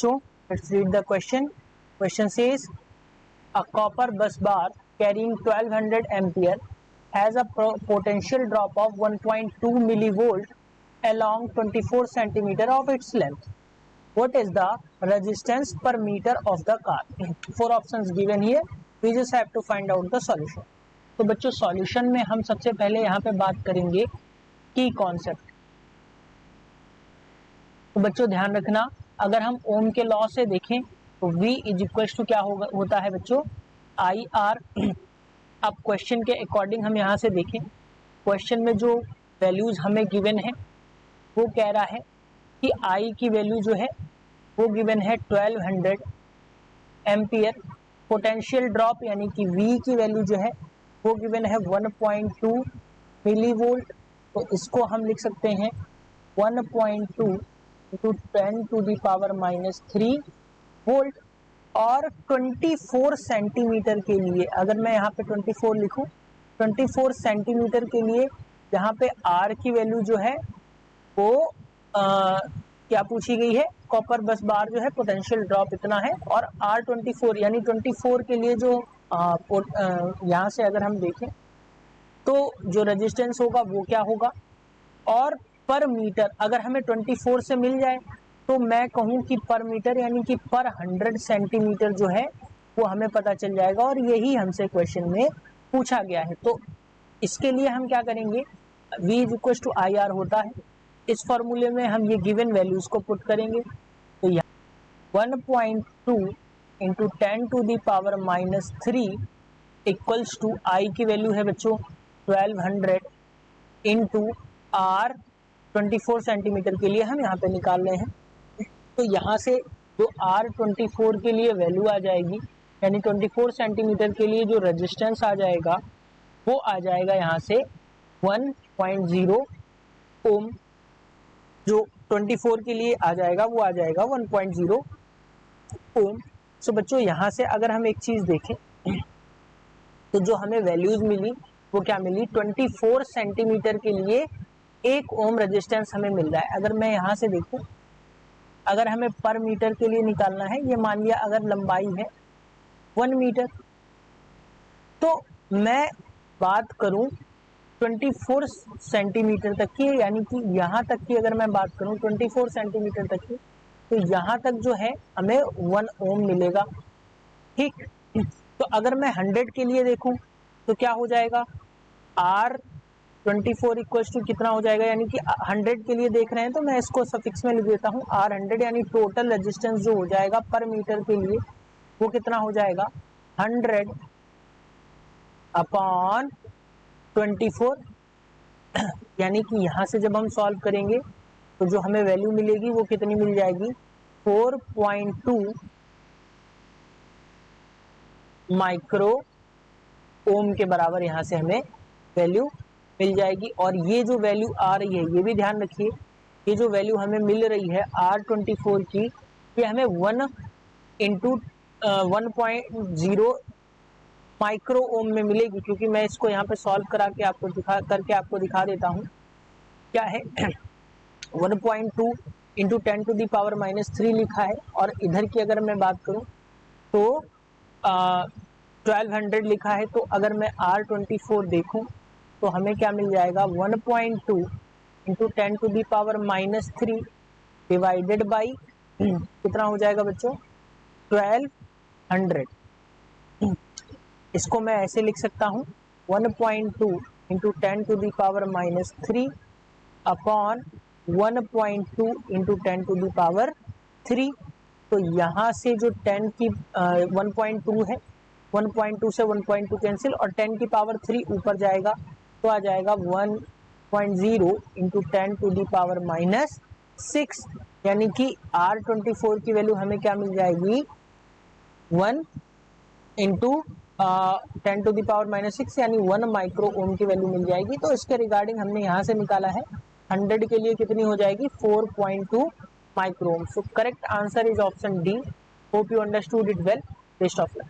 बच्चों, let's read the question. Question says a copper bus bar carrying 1200 ampere has a potential drop of 1.2 millivolt along 24 centimeter of its length. What is the resistance per meter of the car? Four options given here. We just have to find out the solution. तो बच्चों solution में हम सबसे पहले यहाँ पे बात करेंगे की कॉन्सेप्ट। तो बच्चों ध्यान रखना, अगर हम ओम के लॉ से देखें तो V इज इक्वल टू क्या होता है बच्चों, आई आर। अब क्वेश्चन के अकॉर्डिंग हम यहाँ से देखें, क्वेश्चन में जो वैल्यूज हमें गिवन है वो कह रहा है कि I की वैल्यू जो है वो गिवन है 1200 एम्पियर, पोटेंशियल ड्रॉप यानी कि V की वैल्यू जो है वो गिवन है 1.2 मिली वोल्ट। तो इसको हम लिख सकते हैं 1.2 into 10 to the power -3 volt. और 24 सेंटीमीटर के लिए अगर मैं यहाँ पे 24 लिखूं, 24 सेंटीमीटर के लिए यहाँ पे R की वैल्यू जो है वो क्या पूछी गई है, कॉपर बस बार जो है पोटेंशियल ड्रॉप इतना है। और R24 यानी 24 के लिए जो यहाँ से अगर हम देखें तो जो रेजिस्टेंस होगा वो क्या होगा। और पर मीटर अगर हमें 24 से मिल जाए तो मैं कहूँ कि पर मीटर यानी कि पर 100 सेंटीमीटर जो है वो हमें पता चल जाएगा, और यही हमसे क्वेश्चन में पूछा गया है। तो इसके लिए हम क्या करेंगे, V is equal to I R होता है, इस फॉर्मूले में हम ये गिवन वैल्यूज को पुट करेंगे। तो यहाँ 1.2 into 10 to the power -3 equals to I की वैल्यू है बच्चों 1200 इंटू आर 24 सेंटीमीटर के लिए हम यहाँ पे निकाल रहे हैं। तो यहाँ से जो R24 के लिए वैल्यू आ जाएगी यानी 24 सेंटीमीटर के लिए जो रेजिस्टेंस आ जाएगा वो आ जाएगा यहाँ से 1.0 ओम। जो 24 के लिए आ जाएगा वो आ जाएगा 1.0 ओम। सो बच्चों यहाँ से अगर हम एक चीज देखें तो जो हमें वैल्यूज मिली वो क्या मिली, 24 सेंटीमीटर के लिए 1 ओम रेजिस्टेंस हमें मिल रहा है। अगर मैं यहाँ से देखूं, अगर हमें पर मीटर के लिए निकालना है, ये मान लिया अगर लंबाई है 1 मीटर, तो मैं बात करूं 24 सेंटीमीटर तक की, यानी कि यहाँ तक की अगर मैं बात करूं 24 सेंटीमीटर तक की, तो यहाँ तक जो है हमें 1 ओम मिलेगा। ठीक, तो अगर मैं 100 के लिए देखूं तो क्या हो जाएगा, R24 इक्वल टू कितना हो जाएगा, यानी कि 100 के लिए देख रहे हैं तो मैं इसको सफिक्स में लिख देता हूँ R100, यानी टोटल रेजिस्टेंस जो हो जाएगा पर मीटर के लिए वो कितना हो जाएगा 100 अपॉन 24। यानी कि यहाँ से जब हम सॉल्व करेंगे तो जो हमें वैल्यू मिलेगी वो कितनी मिल जाएगी, 4.2 माइक्रो ओम के बराबर यहाँ से हमें वैल्यू मिल जाएगी। और ये जो वैल्यू आ रही है ये भी ध्यान रखिए, ये जो वैल्यू हमें मिल रही है R24 की, ये हमें 1 इंटू 1.0 माइक्रो ओम में मिलेगी, क्योंकि मैं इसको यहाँ पे सॉल्व करके आपको दिखा देता हूँ क्या है। 1.2 इंटू 10 टू दी पावर -3 लिखा है, और इधर की अगर मैं बात करूँ तो 1200 लिखा है। तो अगर मैं R24 देखूं तो हमें क्या मिल जाएगा, 1.2 into 10 to the power -3 divided by कितना हो जाएगा बच्चों, 1200। इसको मैं ऐसे लिख सकता हूँ 1.2 into 10 to the power -3 upon 1.2 into 10 to the power 3। तो यहाँ से जो 10 की 1.2 है, 1.2 से 1.2 कैंसिल, और 10 की पावर 3 ऊपर जाएगा तो आ जाएगा 1.0 इंटू 10 टू दी पावर -6। यानी कि R24 की वैल्यू हमें क्या मिल जाएगी, 1 इंटू 10 टू दी पावर -6 यानी 1 माइक्रो ओम की वैल्यू मिल जाएगी। तो इसके रिगार्डिंग हमने यहाँ से निकाला है 100 के लिए कितनी हो जाएगी, 4.2 micro ohm. So correct answer is option D. Hope you understood it well. Best of luck.